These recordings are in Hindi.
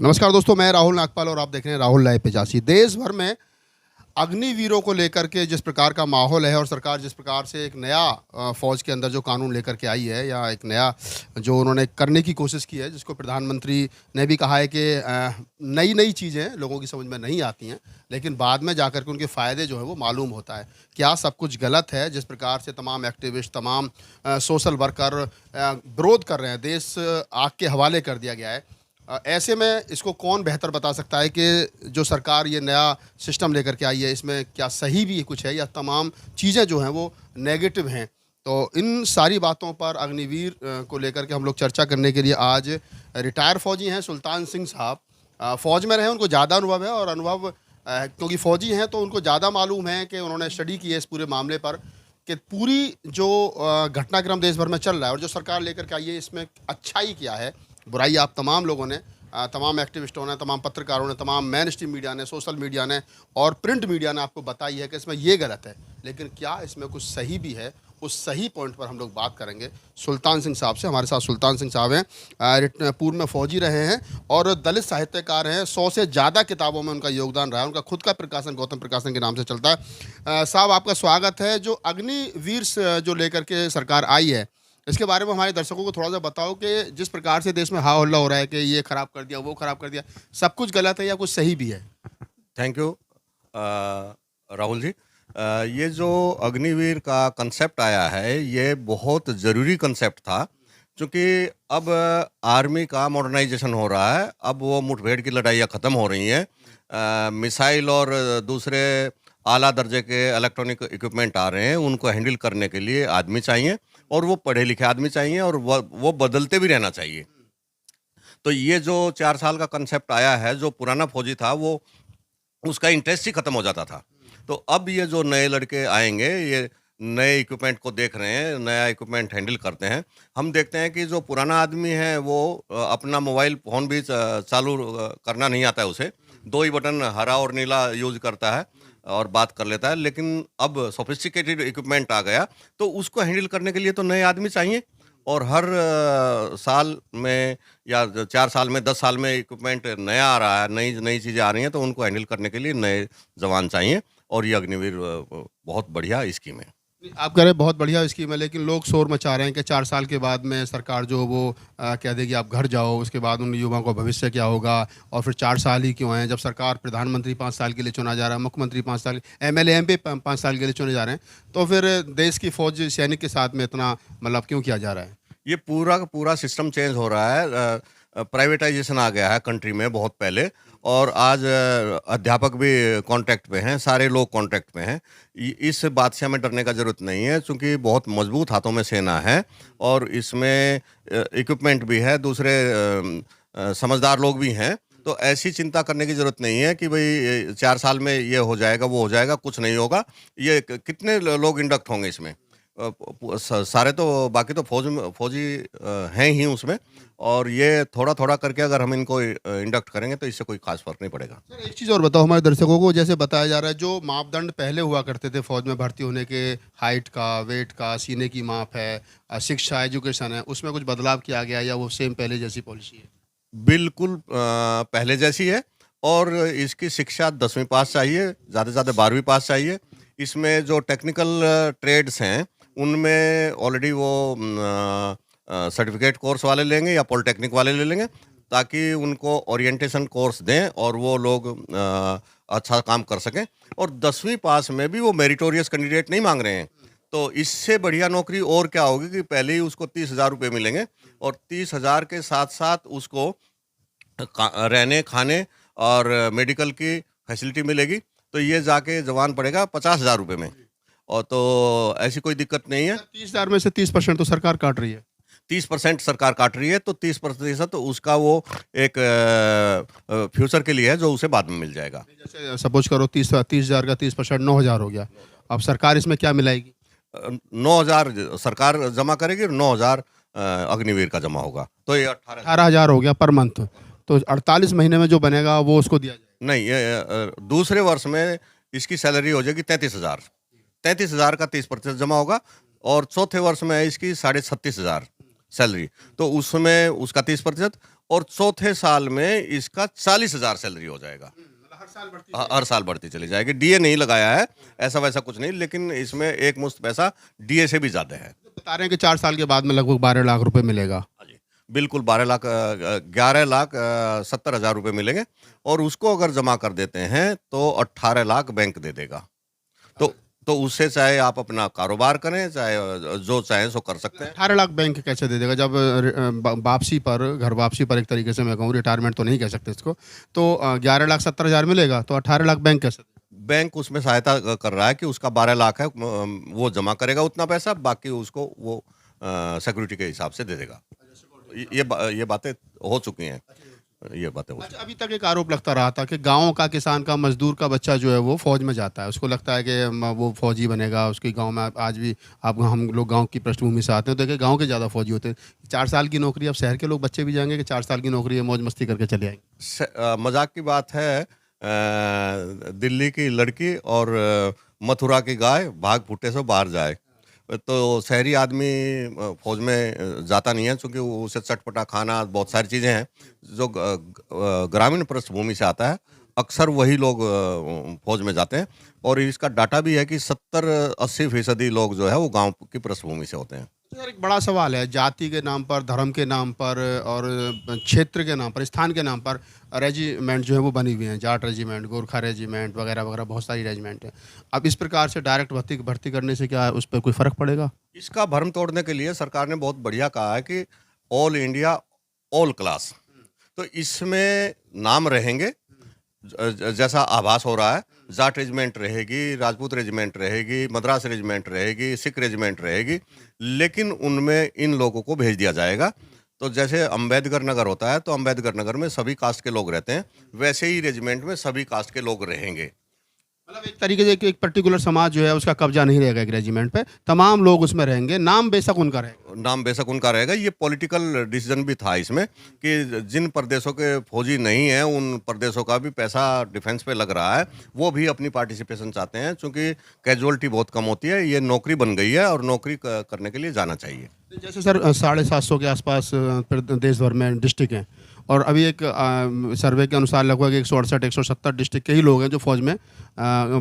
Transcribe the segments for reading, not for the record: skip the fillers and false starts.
नमस्कार दोस्तों, मैं राहुल नागपाल और आप देख रहे हैं राहुल लाइव 85। देश भर में अग्निवीरों को लेकर के जिस प्रकार का माहौल है और सरकार जिस प्रकार से एक नया फौज के अंदर जो कानून लेकर के आई है या एक नया जो उन्होंने करने की कोशिश की है, जिसको प्रधानमंत्री ने भी कहा है कि नई नई चीज़ें लोगों की समझ में नहीं आती हैं, लेकिन बाद में जाकर के उनके फ़ायदे जो है वो मालूम होता है। क्या सब कुछ गलत है? जिस प्रकार से तमाम एक्टिविस्ट, तमाम सोशल वर्कर विरोध कर रहे हैं, देश आग के हवाले कर दिया गया है। ऐसे में इसको कौन बेहतर बता सकता है कि जो सरकार ये नया सिस्टम लेकर के आई है, इसमें क्या सही भी कुछ है या तमाम चीज़ें जो हैं वो नेगेटिव हैं? तो इन सारी बातों पर अग्निवीर को लेकर के हम लोग चर्चा करने के लिए आज रिटायर फ़ौजी हैं सुल्तान सिंह साहब। फ़ौज में रहे, उनको ज़्यादा अनुभव है और अनुभव क्योंकि फ़ौजी हैं तो उनको ज़्यादा मालूम है कि उन्होंने स्टडी की है इस पूरे मामले पर कि पूरी जो घटनाक्रम देश भर में चल रहा है और जो सरकार लेकर के आई है, इसमें अच्छाई क्या है, बुराई आप तमाम लोगों ने, तमाम एक्टिविस्टों ने, तमाम पत्रकारों ने, तमाम मेन स्ट्रीम मीडिया ने, सोशल मीडिया ने और प्रिंट मीडिया ने आपको बताई है कि इसमें ये गलत है, लेकिन क्या इसमें कुछ सही भी है? उस सही पॉइंट पर हम लोग बात करेंगे सुल्तान सिंह साहब से। हमारे साथ सुल्तान सिंह साहब हैं, पूर्व में फ़ौजी रहे हैं और दलित साहित्यकार हैं। 100 से ज़्यादा किताबों में उनका योगदान रहा है। उनका खुद का प्रकाशन गौतम प्रकाशन के नाम से चलता है। साहब, आपका स्वागत है। जो अग्निवीर जो लेकर के सरकार आई है, इसके बारे में हमारे दर्शकों को थोड़ा सा बताओ कि जिस प्रकार से देश में हा हल्ला हो रहा है कि ये खराब कर दिया, वो खराब कर दिया, सब कुछ गलत है या कुछ सही भी है? Thank you Rahul ji. ये जो अग्निवीर का कंसेप्ट आया है, ये बहुत ज़रूरी कंसेप्ट था, क्योंकि अब आर्मी का मॉडर्नाइजेशन हो रहा है। अब वो मुठभेड़ की लड़ाइयाँ ख़त्म हो रही हैं। मिसाइल और दूसरे आला दर्जे के इलेक्ट्रॉनिक इक्विपमेंट आ रहे हैं, उनको हैंडल करने के लिए आदमी चाहिए और वो पढ़े लिखे आदमी चाहिए और वो बदलते भी रहना चाहिए। तो ये जो 4 साल का कंसेप्ट आया है, जो पुराना फौजी था वो उसका इंटरेस्ट ही खत्म हो जाता था। तो अब ये जो नए लड़के आएंगे, ये नए इक्विपमेंट को देख रहे हैं, नया इक्विपमेंट हैंडल करते हैं। हम देखते हैं कि जो पुराना आदमी है वो अपना मोबाइल फ़ोन भी चालू करना नहीं आता है उसे। 2 ही बटन हरा और नीला यूज़ करता है और बात कर लेता है। लेकिन अब सोफिस्टिकेटेड इक्विपमेंट आ गया, तो उसको हैंडल करने के लिए तो नए आदमी चाहिए। और हर साल में या 4 साल में, 10 साल में इक्विपमेंट नया आ रहा है, नई नई चीज़ें आ रही हैं, तो उनको हैंडल करने के लिए नए जवान चाहिए और ये अग्निवीर बहुत बढ़िया स्कीम है। आप कह रहे हैं बहुत बढ़िया स्कीम है, लेकिन लोग शोर मचा रहे हैं कि 4 साल के बाद में सरकार जो वो कह देगी आप घर जाओ, उसके बाद उन युवाओं का भविष्य क्या होगा और फिर 4 साल ही क्यों हैं? जब सरकार प्रधानमंत्री 5 साल के लिए चुना जा रहा है, मुख्यमंत्री 5 साल, एमएलए एमपी 5 साल के लिए चुने जा रहे हैं, तो फिर देश की फौज सैनिक के साथ में इतना मतलब क्यों किया जा रहा है? ये पूरा का पूरा सिस्टम चेंज हो रहा है। प्राइवेटाइजेशन आ गया है कंट्री में बहुत पहले, और आज अध्यापक भी कॉन्ट्रैक्ट पे हैं, सारे लोग कॉन्ट्रैक्ट पे हैं। इस बात से हमें डरने का ज़रूरत नहीं है, क्योंकि बहुत मजबूत हाथों में सेना है और इसमें इक्विपमेंट भी है, दूसरे समझदार लोग भी हैं। तो ऐसी चिंता करने की ज़रूरत नहीं है कि भाई 4 साल में ये हो जाएगा, वो हो जाएगा, कुछ नहीं होगा। ये कितने लोग इंडक्ट होंगे इसमें? सारे तो, बाकी तो फौजी हैं ही उसमें, और ये थोड़ा-थोड़ा करके अगर हम इनको इंडक्ट करेंगे तो इससे कोई ख़ास फ़र्क नहीं पड़ेगा। सर, एक चीज़ और बताओ हमारे दर्शकों को। जैसे बताया जा रहा है जो मापदंड पहले हुआ करते थे फौज में भर्ती होने के, हाइट का, वेट का, सीने की माप है, शिक्षा, एजुकेशन है, उसमें कुछ बदलाव किया गया या वो सेम पहले जैसी पॉलिसी है? बिल्कुल पहले जैसी है, और इसकी शिक्षा 10वीं पास चाहिए, ज़्यादा से ज़्यादा 12वीं पास चाहिए। इसमें जो टेक्निकल ट्रेड्स हैं, उनमें ऑलरेडी वो सर्टिफिकेट कोर्स वाले लेंगे या पॉलिटेक्निक वाले ले लेंगे, ताकि उनको ओरिएंटेशन कोर्स दें और वो लोग अच्छा काम कर सकें। और 10वीं पास में भी वो मेरिटोरियस कैंडिडेट नहीं मांग रहे हैं। तो इससे बढ़िया नौकरी और क्या होगी कि पहले ही उसको 30,000 रुपये मिलेंगे और 30,000 के साथ-साथ उसको रहने, खाने और मेडिकल की फैसिलिटी मिलेगी। तो ये जाके जवान पड़ेगा 50,000 रुपये में, और तो ऐसी कोई दिक्कत नहीं है। 30,000 में से 30% तो सरकार काट रही है। 30% सरकार काट रही है, तो 30% उसका वो एक फ्यूचर के लिए है, जो उसे बाद में मिल जाएगा। जैसे सपोज करो 30,000 का 30% 9,000 हो गया। अब सरकार इसमें क्या मिलाएगी? 9,000 सरकार जमा करेगी और 9,000 अग्निवीर का जमा होगा। तो ये 18,000 हो गया पर मंथ। तो 48 महीने में जो बनेगा वो उसको दिया जाएगा। नहीं, ये दूसरे वर्ष में इसकी सैलरी हो जाएगी 33,000। 33,000 का 30% जमा होगा और चौथे वर्ष में है इसकी 36,500। सैलरी, तो उसमें उसका 30%, और चौथे साल में इसका 40,000 सैलरी हो जाएगा। मतलब हर साल बढ़ती हर साल बढ़ती चली जाएगी। डीए नहीं लगाया है, ऐसा वैसा कुछ नहीं, लेकिन इसमें एक मुश्त पैसा डीए से भी ज़्यादा है। बता रहे हैं कि 4 साल के बाद में लगभग 12 लाख रुपए मिलेगा। हाँ जी, बिल्कुल 11,70,000 रुपए मिलेंगे, और उसको अगर जमा कर देते हैं तो 18 लाख बैंक दे देगा। तो उससे चाहे आप अपना कारोबार करें, चाहे जो चाहें सो कर सकते हैं। 18 लाख बैंक कैसे दे देगा जब वापसी पर, घर वापसी पर, एक तरीके से मैं कहूँ, रिटायरमेंट तो नहीं कह सकते इसको, तो 11,70,000 मिलेगा, तो 18 लाख बैंक कैसे देगा? बैंक उसमें सहायता कर रहा है कि उसका 12 लाख है, वो जमा करेगा उतना पैसा, बाकी उसको वो सिक्योरिटी के हिसाब से दे देगा। ये बातें हो चुकी हैं। ये बातें हो अच्छा, अभी तक एक आरोप लगता रहा था कि गाँव का किसान का, मजदूर का बच्चा जो है वो फौज में जाता है, उसको लगता है कि वो फौजी बनेगा, उसके गांव में आज भी, आप, हम लोग गांव की पृष्ठभूमि से आते हैं तो देखिए गांव के ज़्यादा फौजी होते हैं। 4 साल की नौकरी, अब शहर के लोग बच्चे भी जाएंगे कि 4 साल की नौकरी है, मौज मस्ती करके चले आएंगे। मज़ाक की बात है, दिल्ली की लड़की और मथुरा की गाय, भाग फूटे से बाहर जाए। तो शहरी आदमी फ़ौज में जाता नहीं है, क्योंकि उसे चटपटा खाना, बहुत सारी चीज़ें हैं। जो ग्रामीण पृष्ठभूमि से आता है, अक्सर वही लोग फ़ौज में जाते हैं, और इसका डाटा भी है कि 70-80% लोग जो है वो गाँव की पृष्ठभूमि से होते हैं। तो यार, एक बड़ा सवाल है, जाति के नाम पर, धर्म के नाम पर और क्षेत्र के नाम पर, स्थान के नाम पर रेजिमेंट जो है वो बनी हुई हैं, जाट रेजिमेंट, गोरखा रेजिमेंट वगैरह वगैरह, बहुत सारी रेजिमेंट हैं। अब इस प्रकार से डायरेक्ट भर्ती करने से क्या उस पर कोई फ़र्क पड़ेगा? इसका भ्रम तोड़ने के लिए सरकार ने बहुत बढ़िया कहा है कि ऑल इंडिया, ऑल क्लास। तो इसमें नाम रहेंगे, जैसा आभास हो रहा है, जाट रेजिमेंट रहेगी, राजपूत रेजिमेंट रहेगी, मद्रास रेजिमेंट रहेगी, सिख रेजिमेंट रहेगी, लेकिन उनमें इन लोगों को भेज दिया जाएगा। तो जैसे अम्बेडकर नगर होता है, तो अम्बेडकर नगर में सभी कास्ट के लोग रहते हैं, वैसे ही रेजिमेंट में सभी कास्ट के लोग रहेंगे। मतलब एक तरीके से एक पर्टिकुलर समाज जो है उसका कब्जा नहीं रहेगा एक रेजिमेंट पे, तमाम लोग उसमें रहेंगे, नाम बेशक उनका रहेगा। नाम बेशक उनका रहेगा। ये पॉलिटिकल डिसीजन भी था इसमें, कि जिन प्रदेशों के फौजी नहीं हैं, उन प्रदेशों का भी पैसा डिफेंस पे लग रहा है, वो भी अपनी पार्टिसिपेशन चाहते हैं, क्योंकि कैजुअलिटी बहुत कम होती है। ये नौकरी बन गई है, और नौकरी करने के लिए जाना चाहिए। जैसे सर 750 के आसपास देश भर में डिस्ट्रिक्ट हैं, और अभी एक सर्वे के अनुसार लगभग 168-170 डिस्ट्रिक्ट के ही लोग हैं जो फौज में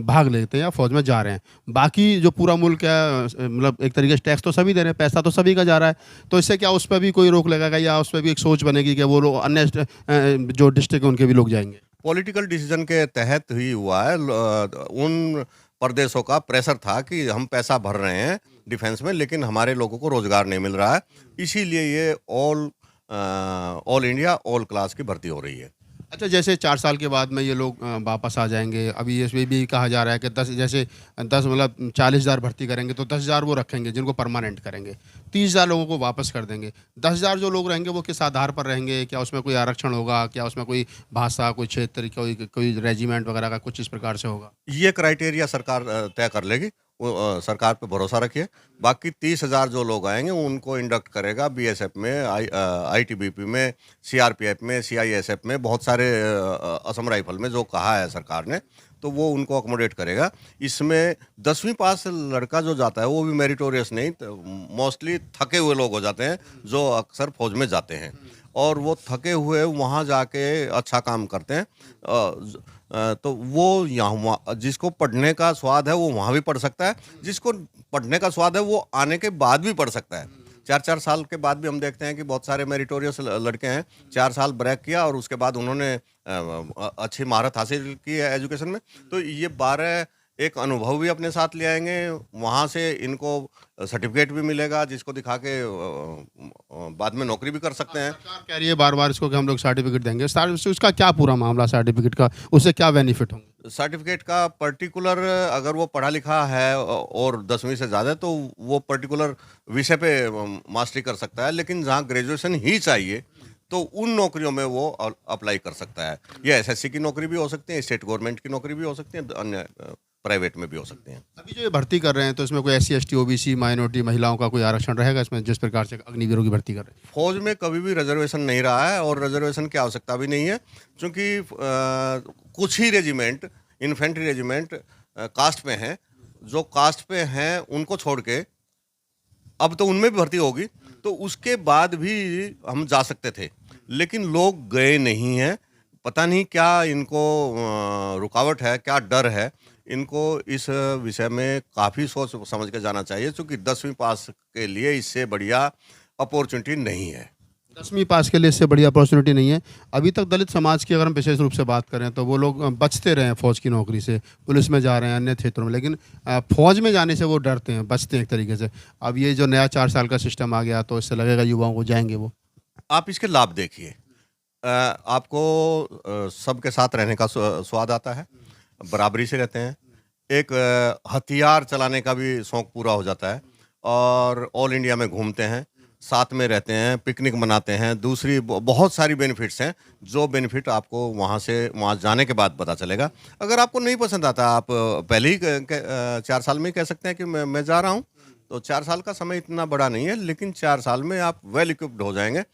भाग लेते हैं या फौज में जा रहे हैं। बाकी जो पूरा मुल्क है, मतलब एक तरीके से टैक्स तो सभी दे रहे हैं, पैसा तो सभी का जा रहा है, तो इससे क्या उस पर भी कोई रोक लगेगा, या उस पर भी एक सोच बनेगी कि वो लोग अन्य जो डिस्ट्रिक्ट है उनके भी लोग जाएंगे? पॉलिटिकल डिसीजन के तहत ही हुआ है। उन प्रदेशों का प्रेशर था कि हम पैसा भर रहे हैं डिफेंस में, लेकिन हमारे लोगों को रोजगार नहीं मिल रहा है, इसीलिए ये ऑल इंडिया, ऑल क्लास की भर्ती हो रही है। अच्छा, जैसे 4 साल के बाद में ये लोग वापस आ जाएंगे, अभी ये भी कहा जा रहा है कि 10, जैसे 10 मतलब 40,000 भर्ती करेंगे तो 10,000 वो रखेंगे जिनको परमानेंट करेंगे, 30,000 लोगों को वापस कर देंगे। 10,000 जो लोग रहेंगे वो किस आधार पर रहेंगे? क्या उसमें कोई आरक्षण होगा? क्या उसमें कोई भाषा, कोई क्षेत्र, कोई रेजिमेंट वगैरह का कुछ इस प्रकार से होगा? ये क्राइटेरिया सरकार तय कर लेगी। सरकार पे भरोसा रखिए। बाकी 30,000 जो लोग आएंगे उनको इंडक्ट करेगा बीएसएफ में, आईटीबीपी में, सीआरपीएफ में, सीआईएसएफ में, बहुत सारे असम राइफल में जो कहा है सरकार ने, तो वो उनको अकोमोडेट करेगा। इसमें 10वीं पास लड़का जो जाता है वो भी मेरिटोरियस नहीं, तो मोस्टली थके हुए लोग हो जाते हैं जो अक्सर फौज में जाते हैं, और वो थके हुए वहाँ जाके अच्छा काम करते हैं। तो वो यहाँ जिसको पढ़ने का स्वाद है वो वहाँ भी पढ़ सकता है, जिसको पढ़ने का स्वाद है वो आने के बाद भी पढ़ सकता है। 4-4 साल के बाद भी हम देखते हैं कि बहुत सारे मेरिटोरियस लड़के हैं, 4 साल ब्रेक किया और उसके बाद उन्होंने अच्छी महारत हासिल की है एजुकेशन में। तो ये 12 एक अनुभव भी अपने साथ ले आएंगे, वहाँ से इनको सर्टिफिकेट भी मिलेगा जिसको दिखा के बाद में नौकरी भी कर सकते हैं। सरकार कह रही है बार-बार इसको कि हम लोग सर्टिफिकेट देंगे। उसका क्या पूरा मामला सर्टिफिकेट का? उससे क्या बेनिफिट होंगे? सर्टिफिकेट का पर्टिकुलर, अगर वो पढ़ा लिखा है और 10वीं से ज़्यादा, तो वो पर्टिकुलर विषय पे मास्टरी कर सकता है, लेकिन जहाँ ग्रेजुएशन ही चाहिए तो उन नौकरियों में वो अप्लाई कर सकता है। ये एसएससी की नौकरी भी हो सकती है, स्टेट गवर्नमेंट की नौकरी भी हो सकती है, अन्य प्राइवेट में भी हो सकते हैं। अभी जो ये भर्ती कर रहे हैं तो इसमें कोई एससी, एसटी, ओबीसी, माइनॉरिटी, महिलाओं का कोई आरक्षण रहेगा इसमें, जिस प्रकार से अग्निवीरों की भर्ती कर रहे हैं? फौज में कभी भी रिजर्वेशन नहीं रहा है और रिजर्वेशन की आवश्यकता भी नहीं है, क्योंकि कुछ ही रेजिमेंट, इन्फेंट्री रेजिमेंट कास्ट पे हैं। जो कास्ट पे हैं उनको छोड़ के अब तो उनमें भी भर्ती होगी, तो उसके बाद भी हम जा सकते थे, लेकिन लोग गए नहीं हैं। पता नहीं क्या इनको रुकावट है, क्या डर है। इनको इस विषय में काफ़ी सोच समझ के जाना चाहिए, क्योंकि 10वीं पास के लिए इससे बढ़िया अपॉर्चुनिटी नहीं है। 10वीं पास के लिए इससे बड़ी अपॉर्चुनिटी नहीं है। अभी तक दलित समाज की अगर हम विशेष रूप से बात करें तो वो लोग बचते रहे हैं फ़ौज की नौकरी से, पुलिस में जा रहे हैं, अन्य क्षेत्रों में, लेकिन फ़ौज में जाने से वो डरते हैं, बचते हैं एक तरीके से। अब ये जो नया 4 साल का सिस्टम आ गया तो इससे लगेगा युवाओं को जाएँगे वो। आप इसके लाभ देखिए। आपको सबके साथ रहने का स्वाद आता है, बराबरी से रहते हैं। एक हथियार चलाने का भी शौक पूरा हो जाता है, और ऑल इंडिया में घूमते हैं, साथ में रहते हैं, पिकनिक मनाते हैं। दूसरी बहुत सारी बेनिफिट्स हैं, जो बेनिफिट आपको वहाँ जाने के बाद पता चलेगा। अगर आपको नहीं पसंद आता, आप पहले ही 4 साल में ही कह सकते हैं कि मैं जा रहा हूँ। तो 4 साल का समय इतना बड़ा नहीं है, लेकिन 4 साल में आप वेल इक्विप्ड हो जाएंगे,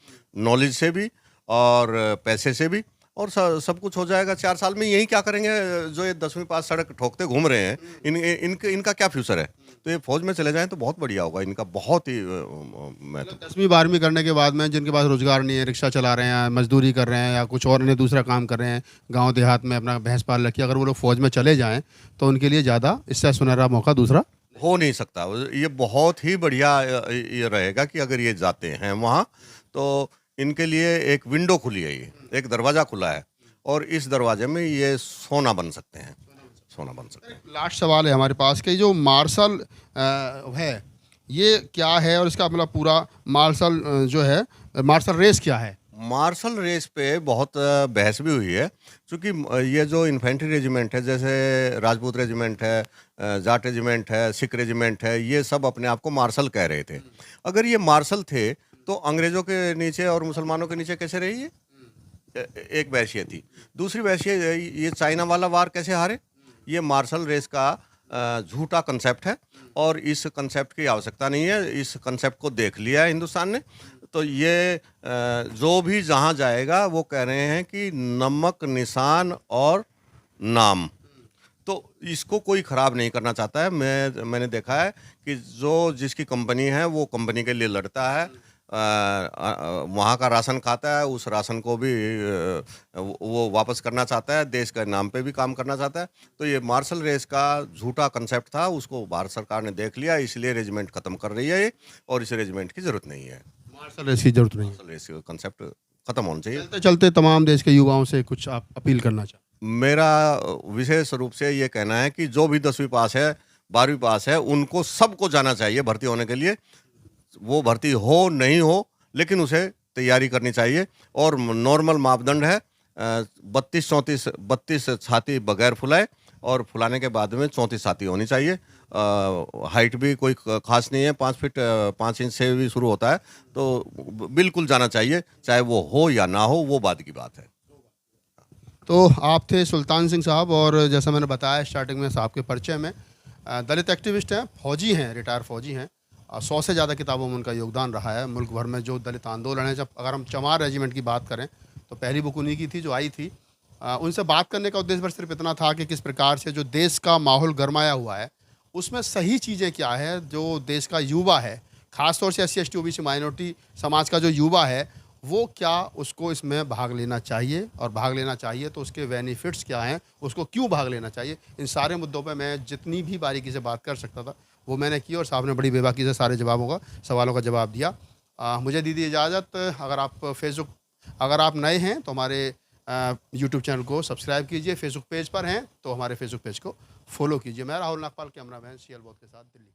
नॉलेज से भी और पैसे से भी, और सब कुछ हो जाएगा 4 साल में। यही क्या करेंगे, जो ये 10वीं पास सड़क ठोकते घूम रहे हैं, इनका क्या फ्यूचर है। तो ये फौज में चले जाएं तो बहुत बढ़िया होगा, इनका बहुत ही महत्व। 10वीं 12वीं करने के बाद में जिनके पास रोज़गार नहीं है, रिक्शा चला रहे हैं, मजदूरी कर रहे हैं या कुछ और अन्य दूसरा काम कर रहे हैं, गाँव देहात में अपना भैंस पाल रखी है, अगर वो लोग फ़ौज में चले जाएँ तो उनके लिए ज़्यादा इससे सुनहरा मौका दूसरा हो नहीं सकता। ये बहुत ही बढ़िया ये रहेगा कि अगर ये जाते हैं वहाँ, तो इनके लिए एक विंडो खुली है, ये एक दरवाज़ा खुला है, और इस दरवाजे में ये सोना बन सकते हैं, सोना बन सकते हैं। लास्ट सवाल है हमारे पास कि जो मार्शल है ये क्या है, और इसका मतलब पूरा मार्शल जो है मार्शल रेस क्या है? मार्शल रेस पे बहुत बहस भी हुई है, क्योंकि ये जो इन्फेंट्री रेजिमेंट है, जैसे राजपूत रेजिमेंट है, जाट रेजिमेंट है, सिख रेजिमेंट है, ये सब अपने आप को मार्शल कह रहे थे। अगर ये मार्शल थे तो अंग्रेज़ों के नीचे और मुसलमानों के नीचे कैसे रही ये? एक बहस ये थी। दूसरी बहस ये चाइना वाला वार कैसे हारे? ये मार्शल रेस का झूठा कंसेप्ट है, और इस कंसेप्ट की आवश्यकता नहीं है। इस कंसेप्ट को देख लिया है हिंदुस्तान ने। तो ये जो भी जहाँ जाएगा वो कह रहे हैं कि नमक, निशान और नाम। तो इसको कोई ख़राब नहीं करना चाहता है। मैंने देखा है कि जिसकी कंपनी है वो कंपनी के लिए लड़ता है, वहाँ का राशन खाता है, उस राशन को भी वो वापस करना चाहता है, देश के नाम पे भी काम करना चाहता है। तो ये मार्शल रेस का झूठा कंसेप्ट था, उसको भारत सरकार ने देख लिया, इसलिए रेजिमेंट ख़त्म कर रही है ये, और इस रेजिमेंट की ज़रूरत नहीं है। मार्शल रेस की जरूरत नहीं है। मार्शल रेस का कंसेप्ट ख़त्म होना चाहिए। चलते चलते तमाम देश के युवाओं से कुछ आप अपील करना चाहें? मेरा विशेष रूप से ये कहना है कि जो भी 10वीं पास है, 12वीं पास है, उनको सबको जाना चाहिए भर्ती होने के लिए। वो भर्ती हो नहीं हो, लेकिन उसे तैयारी करनी चाहिए, और नॉर्मल मापदंड है 32 छाती बगैर फुलाए, और फुलाने के बाद में 34 छाती होनी चाहिए। हाइट भी कोई खास नहीं है, 5 फीट 5 इंच से भी शुरू होता है। तो बिल्कुल जाना चाहिए, चाहे वो हो या ना हो, वो बाद की बात है। तो आप थे सुल्तान सिंह साहब, और जैसा मैंने बताया स्टार्टिंग में साहब के परिचय में, दलित एक्टिविस्ट हैं, फौजी हैं, रिटायर फौजी हैं। 100 से ज़्यादा किताबों में उनका योगदान रहा है। मुल्क भर में जो दलित आंदोलन है, जब अगर हम चमार रेजिमेंट की बात करें तो पहली बुक उन्हीं की थी जो आई थी। उनसे बात करने का उद्देश्य सिर्फ इतना था कि किस प्रकार से जो देश का माहौल गरमाया हुआ है उसमें सही चीज़ें क्या है, जो देश का युवा है, ख़ासतौर से SC ST OBC माइनॉरिटी समाज का जो युवा है, वो क्या उसको इसमें भाग लेना चाहिए, और भाग लेना चाहिए तो उसके बेनिफिट्स क्या हैं, उसको क्यों भाग लेना चाहिए। इन सारे मुद्दों पे मैं जितनी भी बारीकी से बात कर सकता था वो मैंने की, और साहब ने बड़ी बेबाकी से सारे सवालों का जवाब दिया। मुझे दीजिए इजाज़त। अगर आप नए हैं तो हमारे यूट्यूब चैनल को सब्सक्राइब कीजिए, फेसबुक पेज पर हैं तो हमारे फेसबुक पेज को फॉलो कीजिए। मैं राहुल नागपाल, कैमरामैन CL बोध के साथ, दिल्ली।